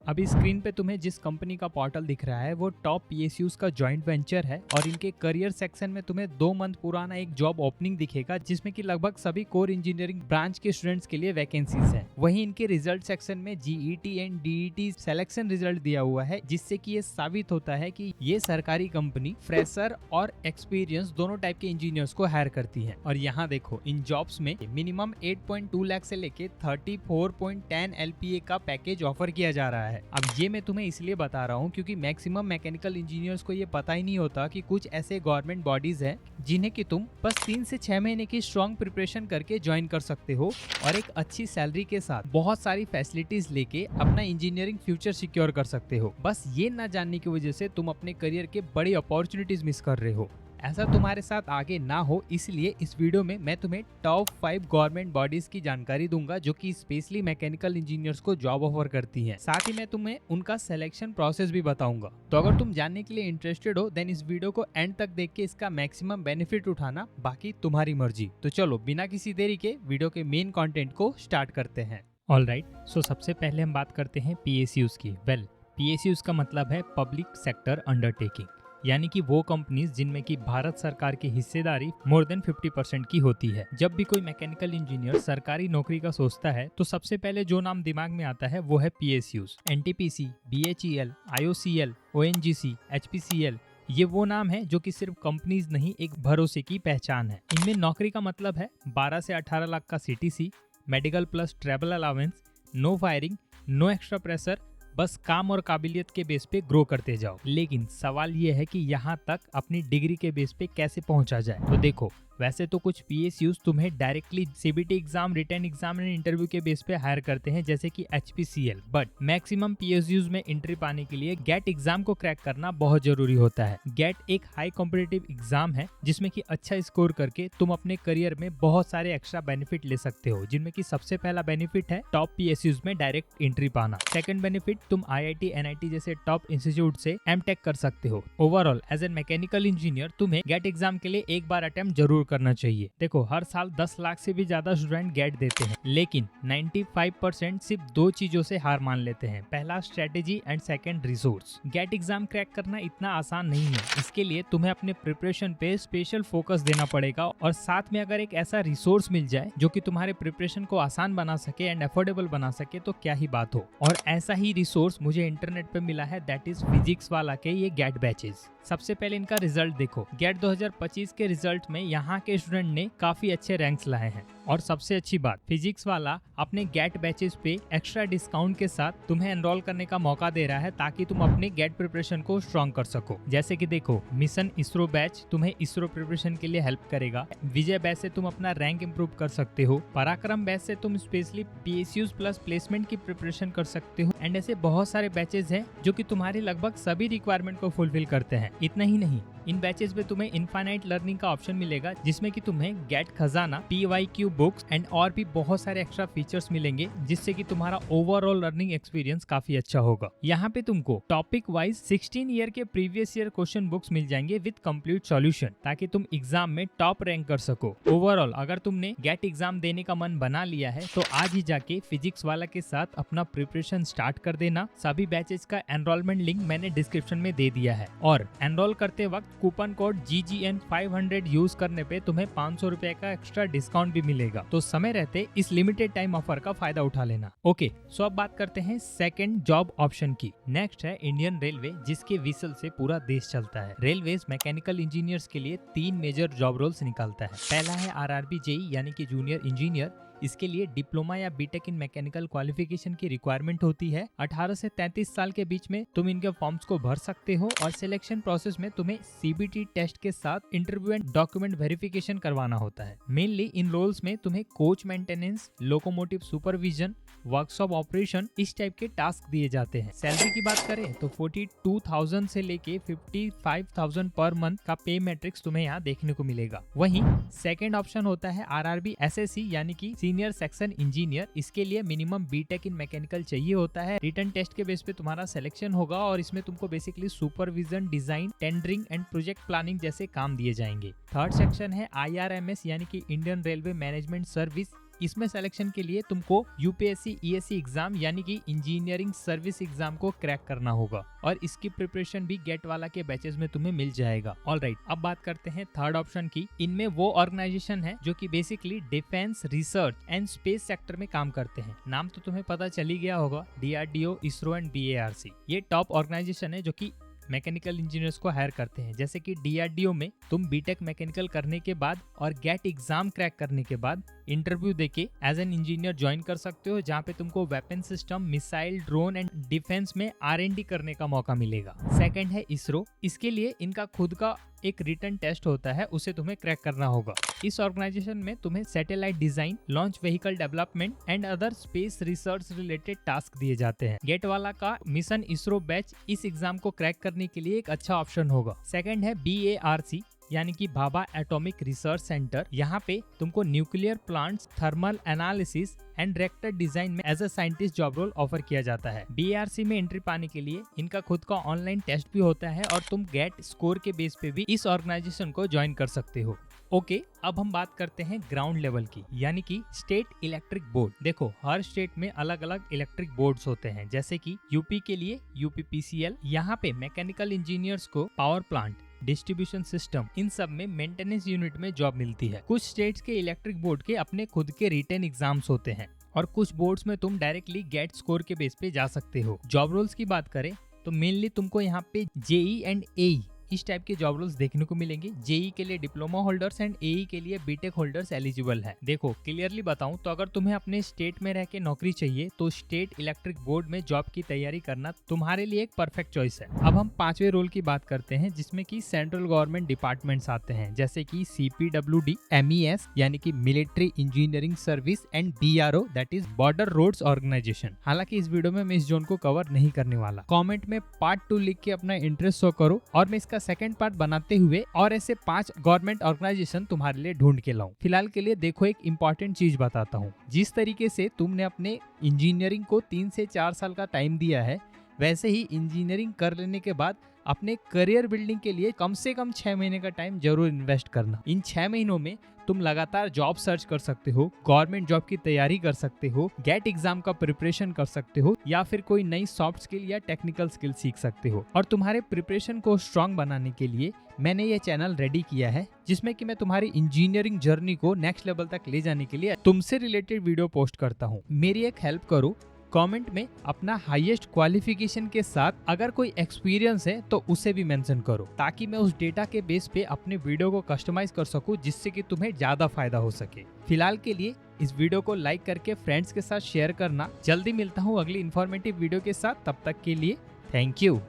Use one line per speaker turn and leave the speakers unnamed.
अभी स्क्रीन पे तुम्हें जिस कंपनी का पोर्टल दिख रहा है वो टॉप पीएसयूज का जॉइंट वेंचर है और इनके करियर सेक्शन में तुम्हें 2 मंथ पुराना एक जॉब ओपनिंग दिखेगा जिसमें कि लगभग सभी कोर इंजीनियरिंग ब्रांच के स्टूडेंट्स के लिए वैकेंसीज हैं। वहीं इनके रिजल्ट सेक्शन में GET and DET selection result दिया हुआ है जिससे कि ये साबित होता है कि ये सरकारी कंपनी फ्रेशर और एक्सपीरियंस दोनों टाइप के इंजीनियर्स को हायर करती है। और यहाँ देखो इन जॉब्स में मिनिमम 8.2 लाख से लेके 34.10 LPA का पैकेज ऑफर किया जा रहा है। अब ये मैं तुम्हें इसलिए बता रहा हूँ क्योंकि मैक्सिमम मैकेनिकल इंजीनियर्स को ये पता ही नहीं होता कि कुछ ऐसे गवर्नमेंट बॉडीज हैं जिन्हें कि तुम बस 3 से 6 महीने की स्ट्रॉन्ग प्रिपरेशन करके ज्वाइन कर सकते हो और एक अच्छी सैलरी के साथ बहुत सारी फैसिलिटीज लेके अपना इंजीनियरिंग फ्यूचर सिक्योर कर सकते हो। बस ये ना जानने की वजह से तुम अपने करियर के बड़ी अपॉर्चुनिटीज मिस कर रहे हो। ऐसा तुम्हारे साथ आगे ना हो इसलिए इस वीडियो में मैं तुम्हें टॉप 5 गवर्नमेंट बॉडीज की जानकारी दूंगा जो कि स्पेशली मैकेनिकल इंजीनियर्स को जॉब ऑफर करती हैं। साथ ही मैं तुम्हें उनका सिलेक्शन प्रोसेस भी बताऊंगा। तो अगर तुम जानने के लिए इंटरेस्टेड हो देन इस वीडियो को एंड तक देख के इसका मैक्सिमम बेनिफिट उठाना, बाकी तुम्हारी मर्जी। तो चलो बिना किसी देरी के वीडियो के मेन कंटेंट को स्टार्ट करते हैं। ऑलराइट, सो सबसे पहले हम बात करते हैं पीएसयूज की। पीएसयूज का मतलब है पब्लिक सेक्टर अंडरटेकिंग, यानी कि वो कंपनीज जिनमें की भारत सरकार की हिस्सेदारी मोर देन 50% की होती है। जब भी कोई मैकेनिकल इंजीनियर सरकारी नौकरी का सोचता है तो सबसे पहले जो नाम दिमाग में आता है वो है PSUs. NTPC, BHEL, IOCL, ONGC, HPCL, ये वो नाम है जो कि सिर्फ कंपनीज नहीं एक भरोसे की पहचान है। इनमें नौकरी का मतलब है 12 से 18 लाख का CTC, medical plus travel allowance, no firing, no extra pressure, बस काम और काबिलियत के बेस पे ग्रो करते जाओ। लेकिन सवाल ये है कि यहाँ तक अपनी डिग्री के बेस पे कैसे पहुंचा जाए। तो देखो, वैसे तो कुछ पीएसयूज तुम्हें directly CBT exam, written exam and interview के बेस पे हायर करते हैं जैसे कि एचपीसीएल, बट मैक्सिमम पीएसयूज में एंट्री पाने के लिए गेट एग्जाम को क्रैक करना बहुत जरूरी होता है। गेट एक हाई कॉम्पिटिटिव एग्जाम है जिसमें कि अच्छा स्कोर करके तुम अपने करियर में बहुत सारे एक्स्ट्रा बेनिफिट ले सकते हो, जिनमें कि सबसे पहला बेनिफिट है टॉप पीएसयूज में डायरेक्ट एंट्री पाना। सेकंड बेनिफिट, तुम आईआईटी, एनआईटी जैसे टॉप इंस्टीट्यूट से एमटेक कर सकते हो। Overall as an mechanical engineer तुम्हें गेट एग्जाम के लिए एक बार अटेम्प्ट जरूर करना चाहिए। देखो, हर साल 10 लाख से भी ज्यादा स्टूडेंट गेट देते हैं, लेकिन 95% सिर्फ 2 चीजों से हार मान लेते हैं। पहला strategy and second resource. GATE exam crack करना इतना आसान नहीं है। इसके लिए तुम्हें अपने प्रिपरेशन पे स्पेशल फोकस देना पड़ेगा और साथ में अगर एक ऐसा रिसोर्स मिल जाए जो कि तुम्हारे प्रिपरेशन को आसान बना सके एंड अफोर्डेबल बना सके तो क्या ही बात हो। और ऐसा ही रिसोर्स मुझे इंटरनेट पे मिला है, दैट इज फिजिक्स वाला के ये गेट बैचेस। सबसे पहले इनका रिजल्ट देखो। गेट 2025 के रिजल्ट में यहाँ के स्टूडेंट ने काफी अच्छे रैंक्स लाए हैं। और सबसे अच्छी बात, फिजिक्स वाला अपने गेट बैचेस पे एक्स्ट्रा डिस्काउंट के साथ तुम्हें एनरोल करने का मौका दे रहा है ताकि तुम अपने गेट प्रिपरेशन को स्ट्रॉन्ग कर सको। जैसे कि देखो, मिशन इसरो बैच तुम्हें इसरो प्रिपरेशन के लिए हेल्प करेगा। विजय बैच से तुम अपना रैंक इंप्रूव कर सकते हो। पराक्रम बैच से तुम स्पेशली पीएसयूज प्लस प्लेसमेंट की प्रिपरेशन कर सकते हो। एंड ऐसे बहुत सारे बैचेस हैं जो कि तुम्हारी लगभग सभी रिक्वायरमेंट को फुलफिल करते हैं। इतना ही नहीं, इन बैचेस में तुम्हें इनफाइनाइट लर्निंग का ऑप्शन मिलेगा जिसमें कि तुम्हें गेट खजाना, PYQ बुक्स एंड और भी बहुत सारे एक्स्ट्रा फीचर्स मिलेंगे जिससे कि तुम्हारा ओवरऑल लर्निंग एक्सपीरियंस काफी अच्छा होगा। यहाँ पे तुमको टॉपिक वाइज 16 ईयर के प्रीवियस ईयर क्वेश्चन बुक्स मिल जाएंगे विद कंप्लीट सॉल्यूशन ताकि तुम एग्जाम में टॉप रैंक कर सको। ओवरऑल अगर तुमने गेट एग्जाम देने का मन बना लिया है तो आज ही जाके फिजिक्स वाला के साथ अपना प्रिपरेशन स्टार्ट कर देना। सभी बैचेस का एनरोलमेंट लिंक मैंने डिस्क्रिप्शन में दे दिया है और एनरोल करते वक्त कूपन कोड GGN500 यूज करने पे तुम्हें 500 रुपए का एक्स्ट्रा डिस्काउंट भी मिलेगा। तो समय रहते इस लिमिटेड टाइम ऑफर का फायदा उठा लेना। ओके, सो अब बात करते हैं सेकंड जॉब ऑप्शन की। नेक्स्ट है इंडियन रेलवे, जिसके विसल से पूरा देश चलता है। रेलवेज मैकेनिकल इंजीनियर्स के लिए 3 मेजर जॉब रोल्स निकालता है। पहला है RRB JEE यानी कि जूनियर इंजीनियर। इसके लिए डिप्लोमा या बीटेक इन मैकेनिकल क्वालिफिकेशन की रिक्वायरमेंट होती है। 18 से 33 साल के बीच में तुम इनके फॉर्म्स को भर सकते हो और सिलेक्शन प्रोसेस में तुम्हें सीबीटी टेस्ट के साथ इंटरव्यू एंड डॉक्यूमेंट वेरिफिकेशन करवाना होता है। मेनली इन रोल्स में तुम्हें coach maintenance, locomotive supervision, workshop operation इस टाइप के टास्क दिए जाते हैं। सैलरी की बात करें तो 42,000 से लेके 55,000 पर मंथ का पे मैट्रिक्स तुम्हें यहाँ देखने को मिलेगा। वहीं सेकंड ऑप्शन होता है RRB SSC यानी कि सीनियर सेक्शन इंजीनियर। इसके लिए मिनिमम बीटेक इन मैकेनिकल चाहिए होता है। रिटन टेस्ट के बेस पे तुम्हारा सिलेक्शन होगा और इसमें तुमको basically supervision, design, tendering and project planning जैसे काम दिए जाएंगे। थर्ड सेक्शन है IRMS यानी कि इंडियन रेलवे मैनेजमेंट सर्विस। इसमें सिलेक्शन के लिए तुमको यूपीएससी ईएससी एग्जाम यानी कि इंजीनियरिंग सर्विस एग्जाम को क्रैक करना होगा और इसकी प्रिपरेशन भी गेट वाला के बैचेस में तुम्हें मिल जाएगा। ऑलराइट, अब बात करते हैं थर्ड ऑप्शन की। इनमें वो ऑर्गेनाइजेशन है जो कि basically defence research and space sector में काम करते हैं। नाम तो तुम्हें पता चल ही गया होगा, डीआरडीओ, इसरो एंड बीएआरसी। ये टॉप ऑर्गेनाइजेशन है जो कि मैकेनिकल इंजीनियर्स को हायर करते हैं। जैसे कि डीआरडीओ में तुम बीटेक मैकेनिकल करने के बाद और गेट एग्जाम क्रैक करने के बाद इंटरव्यू देके एज एन इंजीनियर ज्वाइन कर सकते हो, जहाँ पे तुमको weapon system, missile, drone and defence में R&D करने का मौका मिलेगा। सेकंड है इसरो। इसके लिए इनका खुद का एक रिटन टेस्ट होता है, उसे तुम्हें क्रैक करना होगा। इस ऑर्गेनाइजेशन में तुम्हें satellite design, launch vehicle development and other space research related task दिए जाते हैं। गेट वाला का मिशन इसरो बैच इस एग्जाम को क्रैक करने के लिए एक अच्छा ऑप्शन होगा। सेकंड है BARC यानी कि भाभा एटॉमिक रिसर्च सेंटर। यहाँ पे तुमको nuclear plants, thermal analysis and reactor design में as a scientist job role offer किया जाता है। BARC में एंट्री पाने के लिए इनका खुद का ऑनलाइन टेस्ट भी होता है और तुम गेट स्कोर के बेस पे भी इस ऑर्गेनाइजेशन को ज्वाइन कर सकते हो। ओके, अब हम बात करते हैं ग्राउंड लेवल की, यानी कि स्टेट इलेक्ट्रिक बोर्ड। देखो, हर स्टेट में अलग अलग इलेक्ट्रिक बोर्ड्स होते हैं। जैसे कि यूपी के लिए UPPCL, यहाँ पे मैकेनिकल इंजीनियर्स को पावर प्लांट, डिस्ट्रीब्यूशन सिस्टम, इन सब में मेंटेनेंस यूनिट में जॉब मिलती है। कुछ स्टेट्स के इलेक्ट्रिक बोर्ड के अपने खुद के रिटन एग्जाम्स होते हैं और कुछ बोर्ड्स में तुम डायरेक्टली गेट स्कोर के बेस पे जा सकते हो। जॉब रोल्स की बात करें तो मेनली तुमको यहाँ पे JEE एंड AE इस टाइप के जॉब रोल्स देखने को मिलेंगे। JEE के लिए डिप्लोमा होल्डर्स एंड AE के लिए बीटेक होल्डर्स एलिजिबल है। देखो, क्लियरली बताऊं तो अगर तुम्हें अपने स्टेट में रह के नौकरी चाहिए तो स्टेट इलेक्ट्रिक बोर्ड में जॉब की तैयारी करना तुम्हारे लिए एक परफेक्ट चॉइस है। अब हम पांचवें रोल की बात करते हैं, जिसमें कि सेंट्रल गवर्नमेंट डिपार्टमेंट्स आते हैं, जैसे कि CPWD, MES यानी कि military engineering service and BRO that is border roads organisation. हालांकि इस वीडियो में मैं इस जोन को कवर नहीं करने वाला। कॉमेंट में पार्ट 2 लिख के अपना इंटरेस्ट शो करो और मैं इसका सेकंड पार्ट बनाते हुए और ऐसे 5 गवर्नमेंट ऑर्गेनाइजेशन तुम्हारे लिए ढूंढ के लाऊं। फिलहाल के लिए देखो, एक इंपॉर्टेंट चीज बताता हूँ। जिस तरीके से तुमने अपने इंजीनियरिंग को 3 से 4 साल का टाइम दिया है, वैसे ही इंजीनियरिंग कर लेने के बाद अपने करियर बिल्डिंग के लिए कम से कम 6 महीने का टाइम जरूर इन्वेस्ट करना। इन 6 महीनों में तुम लगातार जॉब सर्च कर सकते हो, गवर्नमेंट जॉब की तैयारी कर सकते हो, गेट एग्जाम का प्रिपरेशन कर सकते हो, या फिर कोई नई सॉफ्ट स्किल या टेक्निकल स्किल सीख सकते हो। और तुम्हारे प्रिपरेशन को स्ट्रांग बनाने के लिए मैंने ये चैनल रेडी किया है, जिसमें कि मैं तुम्हारी इंजीनियरिंग जर्नी को नेक्स्ट लेवल तक ले जाने के लिए तुमसे रिलेटेड वीडियो पोस्ट करता हूँ। मेरी एक हेल्प करो, कमेंट में अपना हाईएस्ट क्वालिफिकेशन के साथ अगर कोई एक्सपीरियंस है तो उसे भी मेंशन करो, ताकि मैं उस डेटा के बेस पे अपने वीडियो को कस्टमाइज कर सकूं, जिससे कि तुम्हें ज्यादा फायदा हो सके। फिलहाल के लिए इस वीडियो को लाइक करके फ्रेंड्स के साथ शेयर करना। जल्दी मिलता हूँ अगली इन्फॉर्मेटिव वीडियो के साथ, तब तक के लिए थैंक यू।